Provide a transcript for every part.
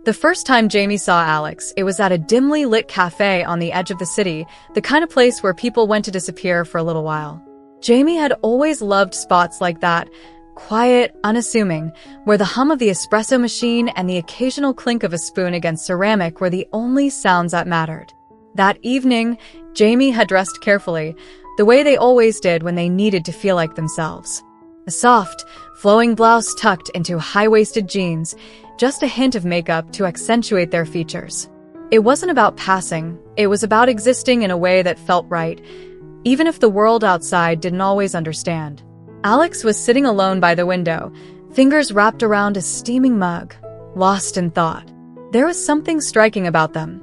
The first time Jamie saw Alex, it was at a dimly lit cafe on the edge of the city, the kind of place where people went to disappear for a little while. Jamie had always loved spots like that, quiet, unassuming, where the hum of the espresso machine and the occasional clink of a spoon against ceramic were the only sounds that mattered. That evening, Jamie had dressed carefully, the way they always did when they needed to feel like themselves. A soft, flowing blouse tucked into high-waisted jeans, just a hint of makeup to accentuate their features. It wasn't about passing, it was about existing in a way that felt right, even if the world outside didn't always understand. Alex was sitting alone by the window, fingers wrapped around a steaming mug, lost in thought. There was something striking about them.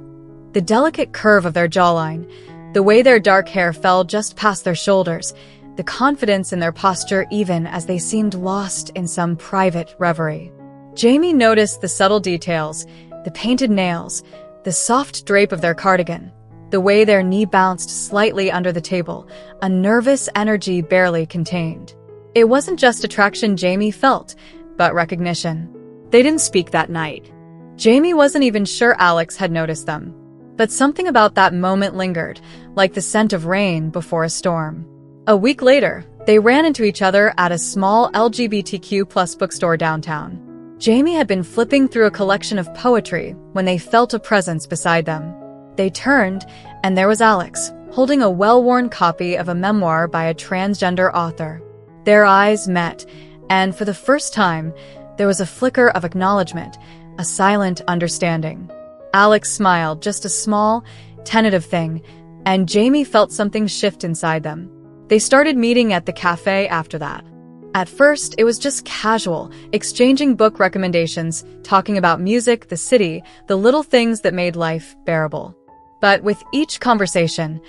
The delicate curve of their jawline, the way their dark hair fell just past their shoulders, the confidence in their posture even as they seemed lost in some private reverie. Jamie noticed the subtle details, the painted nails, the soft drape of their cardigan, the way their knee bounced slightly under the table, a nervous energy barely contained. It wasn't just attraction Jamie felt, but recognition. They didn't speak that night. Jamie wasn't even sure Alex had noticed them. But something about that moment lingered, like the scent of rain before a storm. A week later, they ran into each other at a small LGBTQ+ bookstore downtown. Jamie had been flipping through a collection of poetry when they felt a presence beside them. They turned, and there was Alex, holding a well-worn copy of a memoir by a transgender author. Their eyes met, and for the first time, there was a flicker of acknowledgement, a silent understanding. Alex smiled, just a small, tentative thing, and Jamie felt something shift inside them. They started meeting at the cafe after that. At first, it was just casual, exchanging book recommendations, talking about music, the city, the little things that made life bearable. But with each conversation,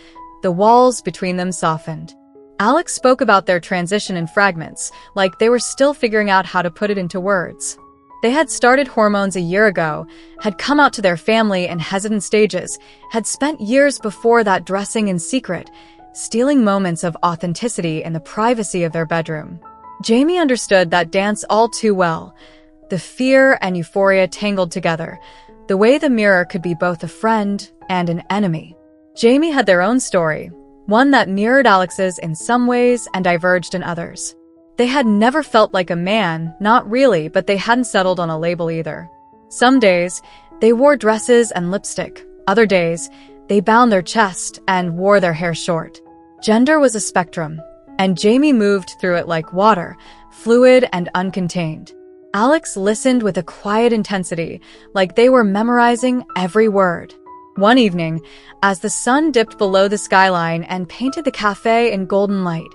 the walls between them softened. Alex spoke about their transition in fragments, like they were still figuring out how to put it into words. They had started hormones a year ago, had come out to their family in hesitant stages, had spent years before that dressing in secret, stealing moments of authenticity in the privacy of their bedroom. Jamie understood that dance all too well, the fear and euphoria tangled together, the way the mirror could be both a friend and an enemy. Jamie had their own story, one that mirrored Alex's in some ways and diverged in others. They had never felt like a man, not really, but they hadn't settled on a label either. Some days, they wore dresses and lipstick. Other days, they bound their chest and wore their hair short. Gender was a spectrum, and Jamie moved through it like water, fluid and uncontained. Alex listened with a quiet intensity, like they were memorizing every word. One evening, as the sun dipped below the skyline and painted the cafe in golden light,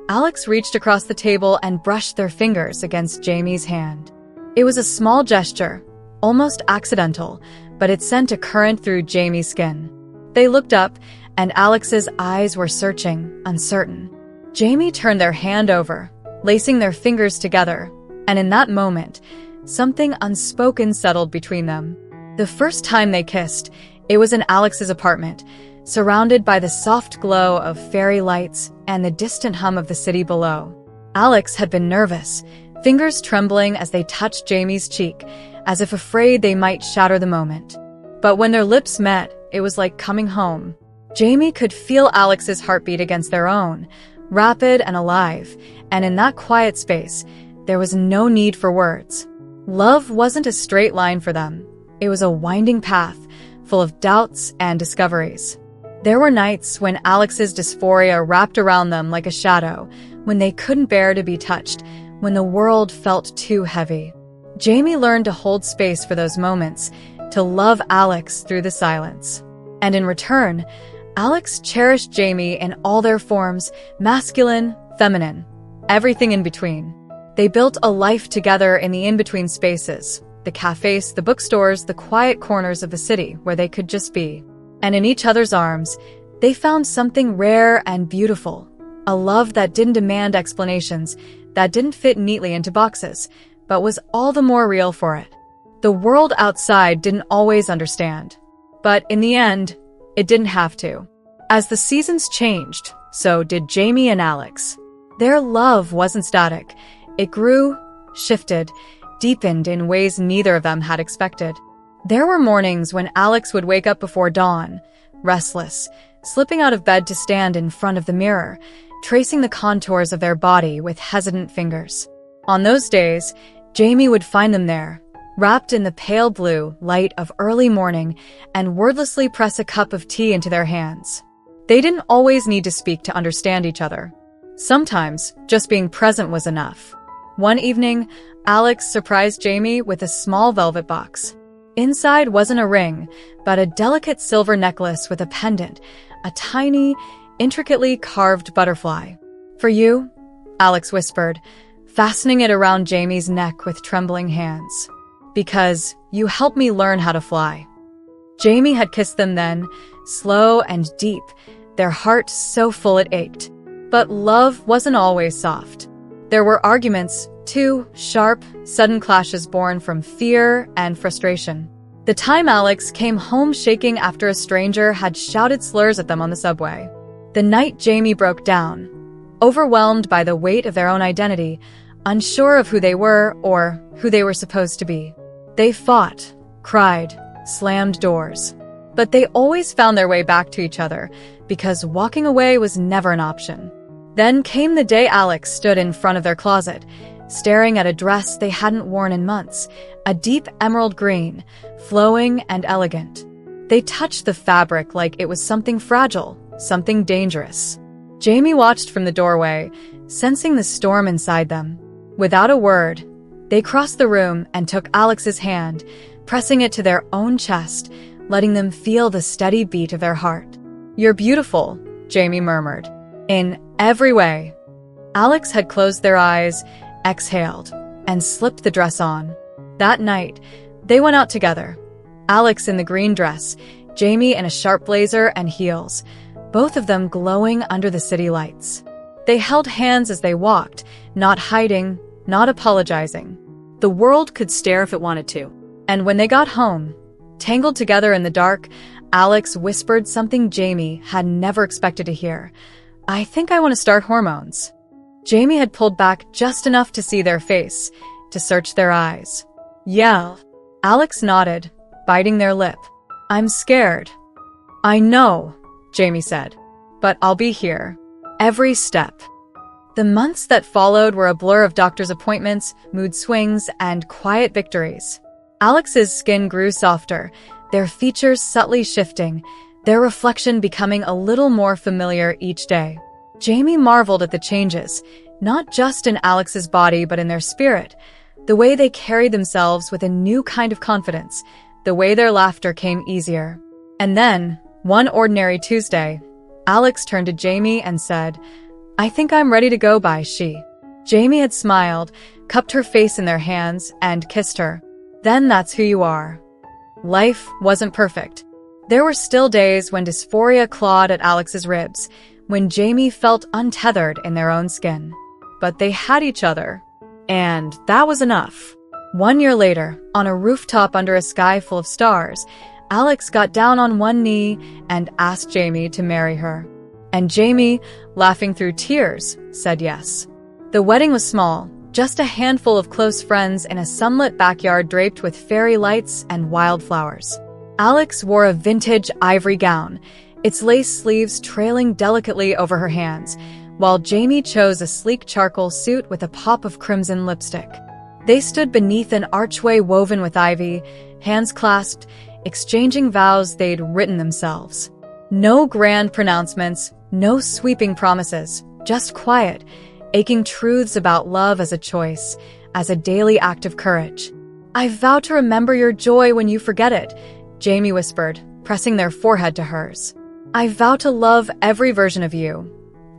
Alex reached across the table and brushed their fingers against Jamie's hand. It was a small gesture, almost accidental, but it sent a current through Jamie's skin. They looked up, and Alex's eyes were searching, uncertain. Jamie turned their hand over, lacing their fingers together, and in that moment, something unspoken settled between them. The first time they kissed, it was in Alex's apartment, surrounded by the soft glow of fairy lights and the distant hum of the city below. Alex had been nervous, fingers trembling as they touched Jamie's cheek, as if afraid they might shatter the moment. But when their lips met, it was like coming home. Jamie could feel Alex's heartbeat against their own, rapid and alive, and in that quiet space, there was no need for words. Love wasn't a straight line for them. It was a winding path, full of doubts and discoveries. There were nights when Alex's dysphoria wrapped around them like a shadow, when they couldn't bear to be touched, when the world felt too heavy. Jamie learned to hold space for those moments, to love Alex through the silence. And in return, Alex cherished Jamie in all their forms, masculine, feminine, everything in between. They built a life together in the in-between spaces, the cafes, the bookstores, the quiet corners of the city where they could just be. And in each other's arms, they found something rare and beautiful, a love that didn't demand explanations, that didn't fit neatly into boxes, but was all the more real for it. The world outside didn't always understand, but in the end, it didn't have to. As the seasons changed, so did Jamie and Alex. Their love wasn't static. It grew, shifted, deepened in ways neither of them had expected. There were mornings when Alex would wake up before dawn, restless, slipping out of bed to stand in front of the mirror, tracing the contours of their body with hesitant fingers. On those days, Jamie would find them there, wrapped in the pale blue light of early morning, and wordlessly press a cup of tea into their hands. They didn't always need to speak to understand each other. Sometimes, just being present was enough. One evening, Alex surprised Jamie with a small velvet box. Inside wasn't a ring, but a delicate silver necklace with a pendant, a tiny, intricately carved butterfly. "For you," Alex whispered, fastening it around Jamie's neck with trembling hands. "Because you helped me learn how to fly." Jamie had kissed them then, slow and deep, their heart so full it ached. But love wasn't always soft. There were arguments, too, sharp, sudden clashes born from fear and frustration. The time Alex came home shaking after a stranger had shouted slurs at them on the subway. The night Jamie broke down, overwhelmed by the weight of their own identity, unsure of who they were or who they were supposed to be. They fought, cried, slammed doors. But they always found their way back to each other, because walking away was never an option. Then came the day Alex stood in front of their closet, staring at a dress they hadn't worn in months, a deep emerald green, flowing and elegant. They touched the fabric like it was something fragile, something dangerous. Jamie watched from the doorway, sensing the storm inside them. Without a word, they crossed the room and took Alex's hand, pressing it to their own chest, letting them feel the steady beat of their heart. "You're beautiful," Jamie murmured. "In every way." Alex had closed their eyes, exhaled, and slipped the dress on. That night, they went out together. Alex in the green dress, Jamie in a sharp blazer and heels, both of them glowing under the city lights. They held hands as they walked, not hiding, not apologizing. The world could stare if it wanted to. And when they got home, tangled together in the dark, Alex whispered something Jamie had never expected to hear. "I think I want to start hormones." Jamie had pulled back just enough to see their face, to search their eyes. "Yeah." Alex nodded, biting their lip. "I'm scared." "I know," Jamie said. "But I'll be here. Every step." The months that followed were a blur of doctor's appointments, mood swings, and quiet victories. Alex's skin grew softer, their features subtly shifting, their reflection becoming a little more familiar each day. Jamie marveled at the changes, not just in Alex's body but in their spirit, the way they carried themselves with a new kind of confidence, the way their laughter came easier. And then, one ordinary Tuesday, Alex turned to Jamie and said, "I think I'm ready to go by she." Jamie had smiled, cupped her face in their hands, and kissed her. "Then that's who you are." Life wasn't perfect. There were still days when dysphoria clawed at Alex's ribs, when Jamie felt untethered in their own skin. But they had each other. And that was enough. 1 year later, on a rooftop under a sky full of stars, Alex got down on one knee and asked Jamie to marry her. And Jamie, laughing through tears, said yes. The wedding was small, just a handful of close friends in a sunlit backyard draped with fairy lights and wildflowers. Alex wore a vintage ivory gown, its lace sleeves trailing delicately over her hands, while Jamie chose a sleek charcoal suit with a pop of crimson lipstick. They stood beneath an archway woven with ivy, hands clasped, exchanging vows they'd written themselves. No grand pronouncements, no sweeping promises, just quiet, aching truths about love as a choice, as a daily act of courage. "I vow to remember your joy when you forget it," Jamie whispered, pressing their forehead to hers. "I vow to love every version of you,"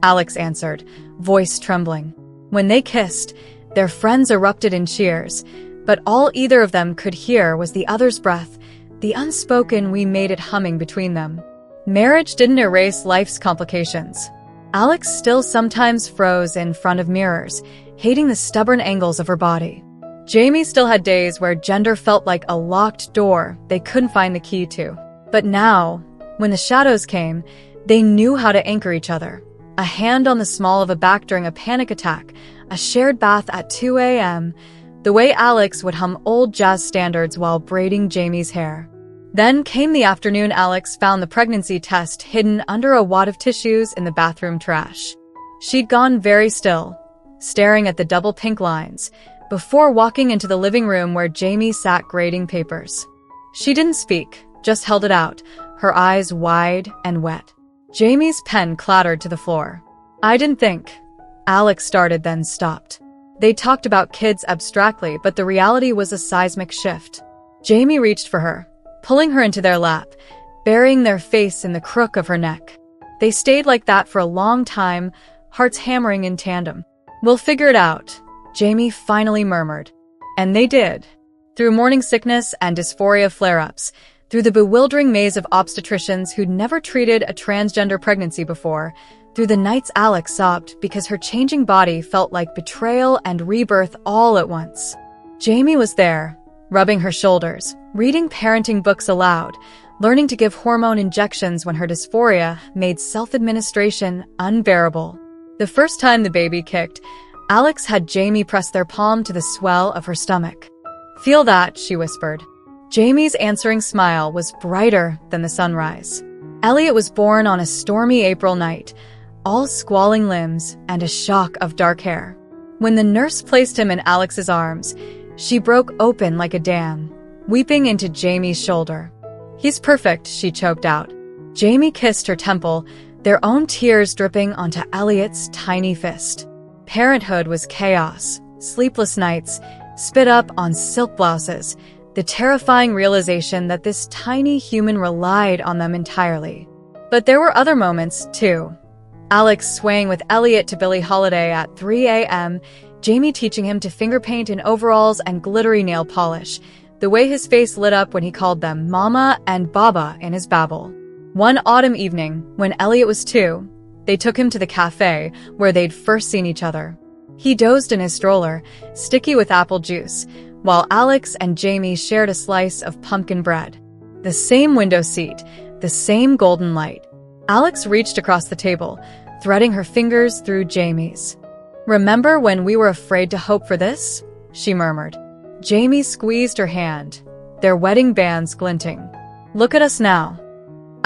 Alex answered, voice trembling. When they kissed, their friends erupted in cheers, but all either of them could hear was the other's breath, the unspoken "we made it" humming between them. Marriage didn't erase life's complications. Alex still sometimes froze in front of mirrors, hating the stubborn angles of her body. Jamie still had days where gender felt like a locked door they couldn't find the key to. But now, when the shadows came, they knew how to anchor each other. A hand on the small of a back during a panic attack, a shared bath at 2 a.m., the way Alex would hum old jazz standards while braiding Jamie's hair. Then came the afternoon Alex found the pregnancy test hidden under a wad of tissues in the bathroom trash. She'd gone very still, staring at the double pink lines, before walking into the living room where Jamie sat grading papers. She didn't speak, just held it out, her eyes wide and wet. Jamie's pen clattered to the floor. "I didn't think," Alex started, then stopped. They talked about kids abstractly, but the reality was a seismic shift. Jamie reached for her, pulling her into their lap, burying their face in the crook of her neck. They stayed like that for a long time, hearts hammering in tandem. "We'll figure it out," Jamie finally murmured. And they did. Through morning sickness and dysphoria flare-ups, through the bewildering maze of obstetricians who'd never treated a transgender pregnancy before, through the nights Alex sobbed because her changing body felt like betrayal and rebirth all at once. Jamie was there, rubbing her shoulders, reading parenting books aloud, learning to give hormone injections when her dysphoria made self-administration unbearable. The first time the baby kicked, Alex had Jamie press their palm to the swell of her stomach. "Feel that," she whispered. Jamie's answering smile was brighter than the sunrise. Elliot was born on a stormy April night, all squalling limbs and a shock of dark hair. When the nurse placed him in Alex's arms, she broke open like a dam, weeping into Jamie's shoulder. "He's perfect," she choked out. Jamie kissed her temple, their own tears dripping onto Elliot's tiny fist. Parenthood was chaos, sleepless nights, spit up on silk blouses, the terrifying realization that this tiny human relied on them entirely. But there were other moments, too. Alex swaying with Elliot to Billie Holiday at 3 a.m., Jamie teaching him to finger paint in overalls and glittery nail polish, the way his face lit up when he called them Mama and Baba in his babble. One autumn evening, when Elliot was 2, they took him to the cafe where they'd first seen each other. He dozed in his stroller, sticky with apple juice, while Alex and Jamie shared a slice of pumpkin bread. The same window seat, the same golden light. Alex reached across the table, threading her fingers through Jamie's. "Remember when we were afraid to hope for this?" she murmured. Jamie squeezed her hand, their wedding bands glinting. "Look at us now."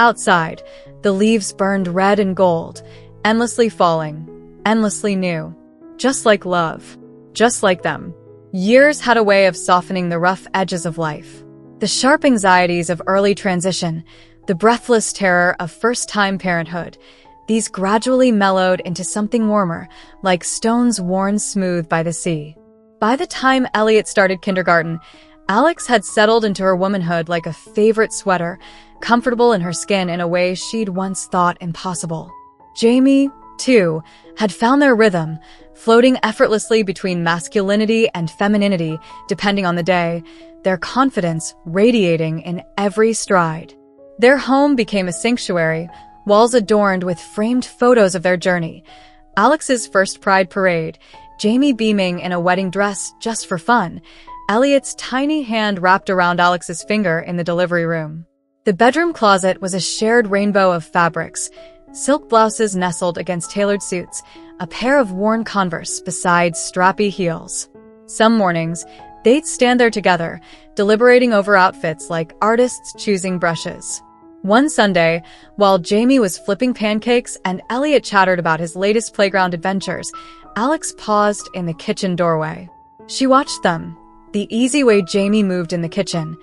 Outside, the leaves burned red and gold, endlessly falling, endlessly new. Just like love. Just like them. Years had a way of softening the rough edges of life. The sharp anxieties of early transition, the breathless terror of first-time parenthood, these gradually mellowed into something warmer, like stones worn smooth by the sea. By the time Elliot started kindergarten, Alex had settled into her womanhood like a favorite sweater, comfortable in her skin in a way she'd once thought impossible. Jamie, too, had found their rhythm, floating effortlessly between masculinity and femininity, depending on the day, their confidence radiating in every stride. Their home became a sanctuary, walls adorned with framed photos of their journey. Alex's first pride parade, Jamie beaming in a wedding dress just for fun, Elliot's tiny hand wrapped around Alex's finger in the delivery room. The bedroom closet was a shared rainbow of fabrics, silk blouses nestled against tailored suits, a pair of worn Converse beside strappy heels. Some mornings, they'd stand there together, deliberating over outfits like artists choosing brushes. One Sunday, while Jamie was flipping pancakes and Elliot chattered about his latest playground adventures, Alex paused in the kitchen doorway. She watched them, the easy way Jamie moved in the kitchen,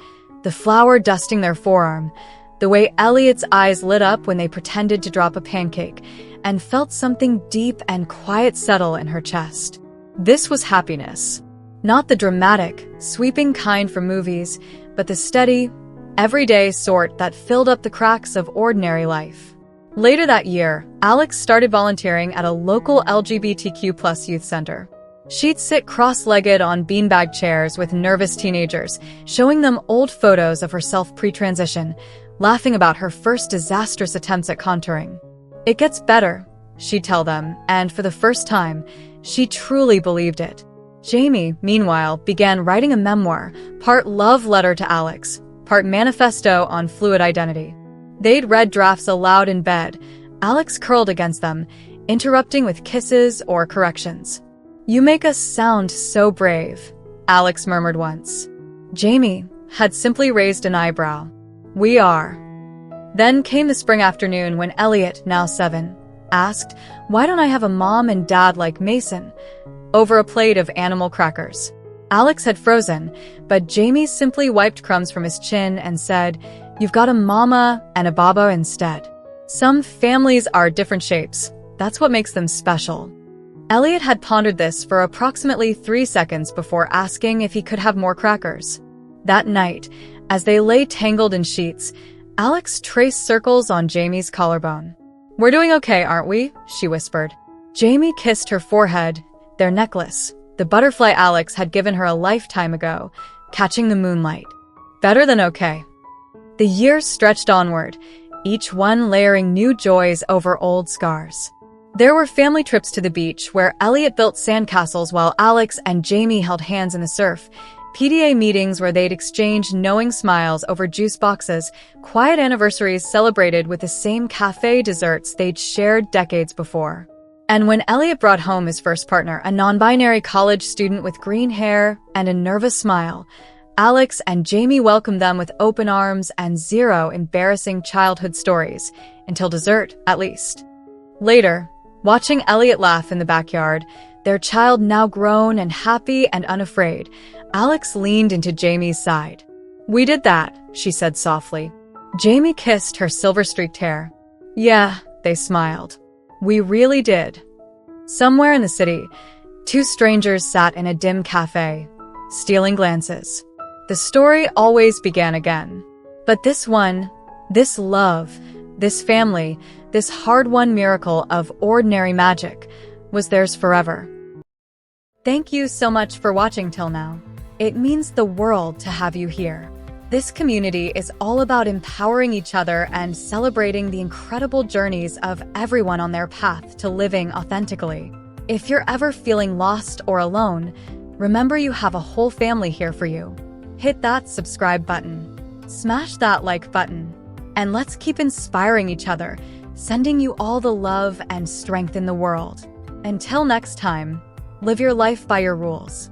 the flour dusting their forearm, the way Elliot's eyes lit up when they pretended to drop a pancake, and felt something deep and quiet settle in her chest. This was happiness. Not the dramatic, sweeping kind from movies, but the steady, everyday sort that filled up the cracks of ordinary life. Later that year, Alex started volunteering at a local LGBTQ+ youth center. She'd sit cross-legged on beanbag chairs with nervous teenagers, showing them old photos of herself pre-transition, laughing about her first disastrous attempts at contouring. "It gets better," she'd tell them, and for the first time, she truly believed it. Jamie, meanwhile, began writing a memoir, part love letter to Alex, part manifesto on fluid identity. They'd read drafts aloud in bed, Alex curled against them, interrupting with kisses or corrections. "You make us sound so brave," Alex murmured once. Jamie had simply raised an eyebrow. We are. Then came the spring afternoon when Elliot, now 7, asked, "Why don't I have a mom and dad like Mason?" over a plate of animal crackers. Alex had frozen, but Jamie simply wiped crumbs from his chin and said, "You've got a mama and a baba instead." Some families are different shapes. That's what makes them special. Elliot had pondered this for approximately 3 seconds before asking if he could have more crackers. That night, as they lay tangled in sheets, Alex traced circles on Jamie's collarbone. "We're doing okay, aren't we?" she whispered. Jamie kissed her forehead, their necklace, the butterfly Alex had given her a lifetime ago, catching the moonlight. Better than okay. The years stretched onward, each one layering new joys over old scars. There were family trips to the beach where Elliot built sandcastles while Alex and Jamie held hands in the surf, PDA meetings where they'd exchange knowing smiles over juice boxes, quiet anniversaries celebrated with the same cafe desserts they'd shared decades before. And when Elliot brought home his first partner, a non-binary college student with green hair and a nervous smile, Alex and Jamie welcomed them with open arms and zero embarrassing childhood stories, until dessert, at least. Later, watching Elliot laugh in the backyard, their child now grown and happy and unafraid, Alex leaned into Jamie's side. "We did that," she said softly. Jamie kissed her silver-streaked hair. "Yeah," they smiled. "We really did." Somewhere in the city, 2 strangers sat in a dim cafe, stealing glances. The story always began again. But this one, this love, this family, this hard-won miracle of ordinary magic was theirs forever. Thank you so much for watching till now. It means the world to have you here. This community is all about empowering each other and celebrating the incredible journeys of everyone on their path to living authentically. If you're ever feeling lost or alone, remember you have a whole family here for you. Hit that subscribe button, smash that like button, and let's keep inspiring each other, sending you all the love and strength in the world. Until next time, live your life by your rules.